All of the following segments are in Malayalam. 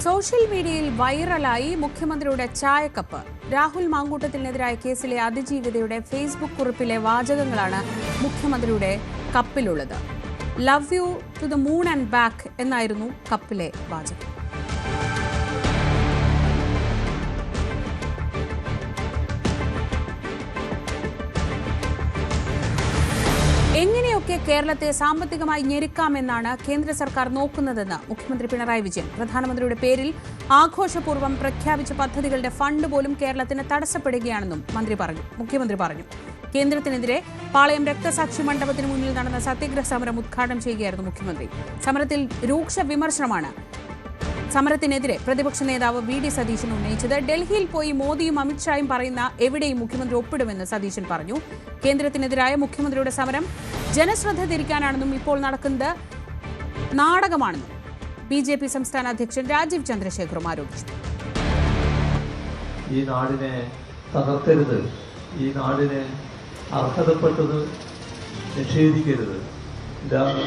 സോഷ്യൽ മീഡിയയിൽ വൈറലായി മുഖ്യമന്ത്രിയുടെ ചായക്കപ്പ്. രാഹുൽ മാങ്കൂട്ടത്തിനെതിരായ കേസിലെ അതിജീവിതയുടെ ഫേസ്ബുക്ക് കുറിപ്പിലെ വാചകങ്ങളാണ് മുഖ്യമന്ത്രിയുടെ കപ്പിലുള്ളത്. Love you to the moon and back എന്നായിരുന്നു കപ്പിലെ വാചകം. എങ്ങനെയൊക്കെ കേരളത്തെ സാമ്പത്തികമായി ഞെരുക്കാമെന്നാണ് കേന്ദ്ര സർക്കാർ നോക്കുന്നതെന്ന് മുഖ്യമന്ത്രി പിണറായി വിജയൻ. പ്രധാനമന്ത്രിയുടെ പേരിൽ ആഘോഷപൂർവ്വം പ്രഖ്യാപിച്ച പദ്ധതികളുടെ ഫണ്ട് പോലും കേരളത്തിന് തടസ്സപ്പെടുകയാണെന്നും മുഖ്യമന്ത്രി പറഞ്ഞു. കേന്ദ്രത്തിനെതിരെ പാളയം രക്തസാക്ഷി മണ്ഡപത്തിന് മുന്നിൽ നടന്ന സത്യാഗ്രഹ സമരം ഉദ്ഘാടനം ചെയ്യുകയായിരുന്നു മുഖ്യമന്ത്രി. സമരത്തിൽ രൂക്ഷ വിമർശനമാണ് സമരത്തിനെതിരെ പ്രതിപക്ഷ നേതാവ് വി ഡി സതീശൻ ഉന്നയിച്ചത്. ഡൽഹിയിൽ പോയി മോദിയും അമിത്ഷായും പറയുന്ന എവിടെയും മുഖ്യമന്ത്രി ഒപ്പിടുമെന്ന് സതീശൻ പറഞ്ഞു. കേന്ദ്രത്തിനെതിരായ മുഖ്യമന്ത്രിയുടെ സമരം ജനശ്രദ്ധ തിരിക്കാനാണെന്നും ഇപ്പോൾ നടക്കുന്നത് നാടകമാണെന്നും BJP സംസ്ഥാന അധ്യക്ഷൻ രാജീവ് ചന്ദ്രശേഖറും ആരോപിച്ചു. ഈ നാടിനെ തകർക്കരുത്, ഈ നാടിനെ അർഹതപ്പെട്ടത് നിഷേധിക്കരുത്, ഇതാണ്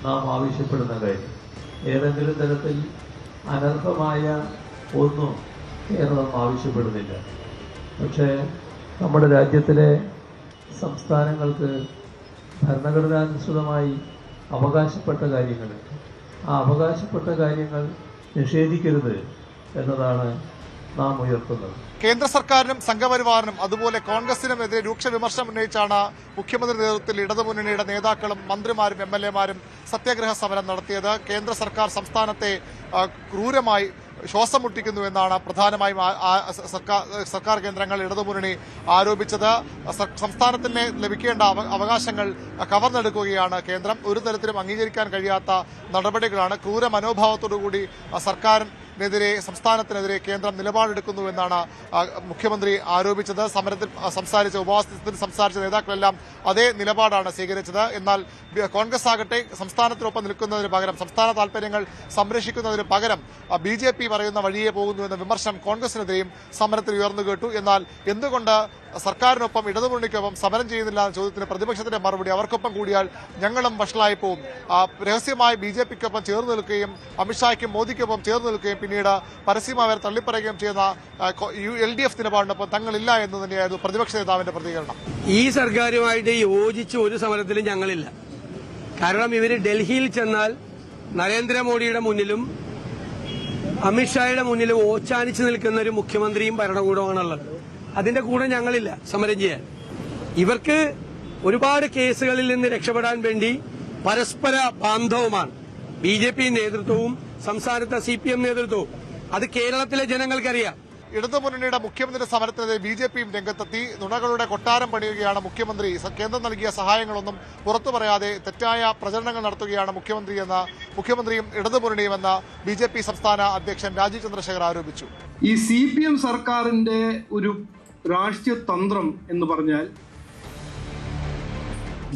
നാം ആവശ്യപ്പെടുന്ന കാര്യം. ഏതെങ്കിലും തരത്തിൽ അനർഹമായ ഒന്നും കേരളം ആവശ്യപ്പെടുന്നില്ല. പക്ഷേ നമ്മുടെ രാജ്യത്തിലെ സംസ്ഥാനങ്ങൾക്ക് ഭരണഘടനാനുസൃതമായി അവകാശപ്പെട്ട കാര്യങ്ങളുണ്ട്. ആ അവകാശപ്പെട്ട കാര്യങ്ങൾ നിഷേധിക്കരുത് എന്നതാണ് നാം ഉയർത്തുന്നത്. കേന്ദ്ര സർക്കാരിനും സംഘപരിവാറിനും അതുപോലെ കോൺഗ്രസിനുമെതിരെ രൂക്ഷ വിമർശനം ഉന്നയിച്ചാണ് മുഖ്യമന്ത്രി നേതൃത്വത്തിൽ ഇടതുമുന്നണിയുടെ നേതാക്കളും മന്ത്രിമാരും MLA-മാരും സത്യാഗ്രഹ സമരം നടത്തിയത്. കേന്ദ്ര സർക്കാർ സംസ്ഥാനത്തെ ക്രൂരമായി ശ്വാസം മുട്ടിക്കുന്നു എന്നാണ് പ്രധാനമായും സർക്കാർ കേന്ദ്രങ്ങൾ ഇടതുമുന്നണി ആരോപിച്ചത്. സംസ്ഥാനത്തിന് ലഭിക്കേണ്ട അവകാശങ്ങൾ കവർന്നെടുക്കുകയാണ് കേന്ദ്രം. ഒരു തരത്തിലും അംഗീകരിക്കാൻ കഴിയാത്ത നടപടികളാണ്. ക്രൂര മനോഭാവത്തോടുകൂടി സർക്കാരിനെതിരെ സംസ്ഥാനത്തിനെതിരെ കേന്ദ്രം നിലപാടെടുക്കുന്നുവെന്നാണ് മുഖ്യമന്ത്രി ആരോപിച്ചത്. സമരത്തിൽ സംസാരിച്ച ഉപവാസത്തിൽ സംസാരിച്ച നേതാക്കളെല്ലാം അതേ നിലപാടാണ് സ്വീകരിച്ചത്. എന്നാൽ കോൺഗ്രസ് ആകട്ടെ സംസ്ഥാനത്തിനൊപ്പം നിൽക്കുന്നതിന് പകരം, സംസ്ഥാന താൽപര്യങ്ങൾ സംരക്ഷിക്കുന്നതിന് പകരം BJP പറയുന്ന വഴിയെ പോകുന്നുവെന്ന വിമർശനം കോൺഗ്രസിനെതിരെയും സമരത്തിൽ ഉയർന്നു കേട്ടു. എന്നാൽ എന്തുകൊണ്ട് സർക്കാരിനൊപ്പം ഇടതുമുന്നണിക്കൊപ്പം സമരം ചെയ്യുന്നില്ല എന്ന ചോദ്യത്തിന് പ്രതിപക്ഷത്തിന്റെ മറുപടി, അവർക്കൊപ്പം കൂടിയാൽ ഞങ്ങളും വഷളായി പോവും. രഹസ്യമായി BJP-ക്കൊപ്പം ചേർന്ന് നിൽക്കുകയും അമിത്ഷായ്ക്കും മോദിക്കൊപ്പം ചേർന്ന് നിൽക്കുകയും പിന്നീട് പരസ്യമായി അവർ തള്ളിപ്പറയുകയും ചെയ്യുന്ന LDF നിലപാടിനൊപ്പം തങ്ങളില്ല എന്ന് തന്നെയായിരുന്നു പ്രതിപക്ഷ നേതാവിന്റെ പ്രതികരണം. ഈ സർക്കാരുമായിട്ട് യോജിച്ച് ഒരു സമരത്തിലും ഞങ്ങളില്ല. കാരണം ഇവര് ഡൽഹിയിൽ ചെന്നാൽ നരേന്ദ്രമോദിയുടെ മുന്നിലും അമിത്ഷായുടെ മുന്നിലും ഓച്ചാനിച്ച് നിൽക്കുന്ന ഒരു മുഖ്യമന്ത്രിയും ഭരണകൂടമാണുള്ളത്. അതിന്റെ കൂടെ ഞങ്ങളില്ല സമരം ചെയ്യാൻ. ഇവർക്ക് ഒരുപാട് കേസുകളിൽ നിന്ന് രക്ഷപ്പെടാൻ വേണ്ടി പരസ്പര ബാന്ധവമാണ് BJP നേതൃത്വവും സംസ്ഥാനത്തെ CPM നേതൃത്വവും. അത് കേരളത്തിലെ ജനങ്ങൾക്കറിയാം. ഇടതുമുന്നണിയുടെ മുഖ്യമന്ത്രി സമരത്തിനെതിരെ BJP-യും രംഗത്തെത്തി. നുണകളുടെ കൊട്ടാരം പണിയുകയാണ് മുഖ്യമന്ത്രി. കേന്ദ്രം നൽകിയ സഹായങ്ങളൊന്നും പുറത്തു പറയാതെ തെറ്റായ പ്രചരണങ്ങൾ നടത്തുകയാണ് മുഖ്യമന്ത്രിയും ഇടതുമുന്നണിയുമെന്ന് BJP സംസ്ഥാന അധ്യക്ഷൻ രാജീവ് ചന്ദ്രശേഖർ ആരോപിച്ചു. ഈ CPM സർക്കാരിന്റെ ഒരു രാഷ്ട്രീയ തന്ത്രം എന്ന് പറഞ്ഞാൽ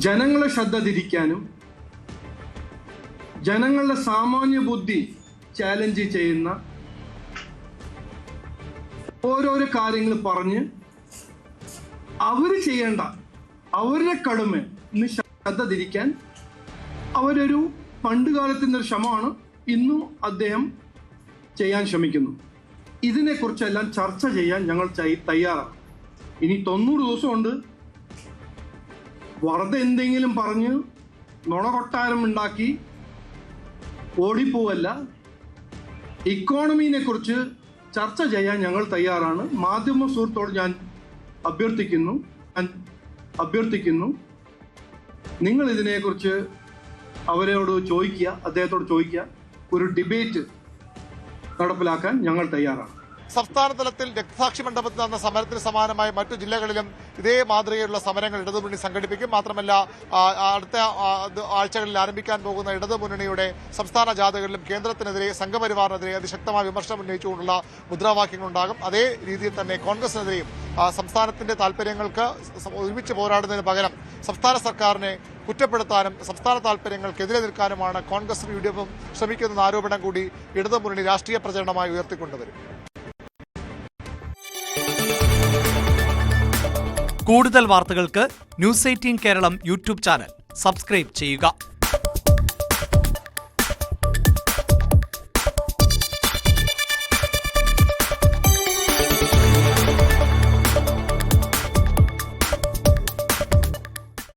ജനങ്ങളെ ശ്രദ്ധ തിരിക്കാനും ജനങ്ങളുടെ സാമാന്യ ബുദ്ധി ചാലഞ്ച് ചെയ്യുന്ന ഓരോരോ കാര്യങ്ങൾ പറഞ്ഞ് അവർ ചെയ്യേണ്ട അവരുടെ കടമ ഇന്ന് ശ്രദ്ധ തിരിക്കാൻ അവരൊരു പണ്ടുകാലത്തിൻ്റെ ഒരു ശ്രമമാണ് ഇന്നും അദ്ദേഹം ചെയ്യാൻ ശ്രമിക്കുന്നു. ഇതിനെക്കുറിച്ചെല്ലാം ചർച്ച ചെയ്യാൻ ഞങ്ങൾ തയ്യാറാണ്. ഇനി 90 ദിവസമുണ്ട്. വെറുതെ എന്തെങ്കിലും പറഞ്ഞ് നുണകൊട്ടാരം ഉണ്ടാക്കി ഓടിപ്പോവല്ല. ഇക്കോണമിനെ കുറിച്ച് ചർച്ച ചെയ്യാൻ ഞങ്ങൾ തയ്യാറാണ്. മാധ്യമ സുഹൃത്തോട് ഞാൻ അഭ്യർത്ഥിക്കുന്നു, നിങ്ങൾ ഇതിനെക്കുറിച്ച് അദ്ദേഹത്തോട് ചോദിക്കുക. ഒരു ഡിബേറ്റ് നടപ്പിലാക്കാൻ ഞങ്ങൾ തയ്യാറാണ്. സംസ്ഥാന തലത്തിൽ രക്തസാക്ഷി മണ്ഡപത്തിൽ നടന്ന സമരത്തിന് സമാനമായി മറ്റു ജില്ലകളിലും ഇതേ മാതൃകയിലുള്ള സമരങ്ങൾ ഇടതുമുന്നണി സംഘടിപ്പിക്കും. മാത്രമല്ല അടുത്ത ആഴ്ചകളിൽ ആരംഭിക്കാൻ പോകുന്ന ഇടതുമുന്നണിയുടെ സംസ്ഥാന ജാഥകളിലും കേന്ദ്രത്തിനെതിരെ സംഘപരിവാറിനെതിരെ അതിശക്തമായ വിമർശനം ഉന്നയിച്ചുകൊണ്ടുള്ള മുദ്രാവാക്യങ്ങളുണ്ടാകും. അതേ രീതിയിൽ തന്നെ കോൺഗ്രസിനെതിരെയും സംസ്ഥാനത്തിന്റെ താൽപര്യങ്ങൾക്ക് ഒരുമിച്ച് പോരാടുന്നതിന് പകരം സംസ്ഥാന സർക്കാരിനെ കുറ്റപ്പെടുത്താനും സംസ്ഥാന താൽപര്യങ്ങൾക്കെതിരെ നിൽക്കാനുമാണ് കോൺഗ്രസും UDF-ഉം ശ്രമിക്കുന്ന ആരോപണം കൂടി ഇടതുമുന്നണി രാഷ്ട്രീയ പ്രചരണമായി ഉയർത്തിക്കൊണ്ടുവരും. കൂടുതൽ വാർത്തകൾക്ക് News 18 കേരളം യൂട്യൂബ് ചാനൽ സബ്സ്ക്രൈബ് ചെയ്യുക.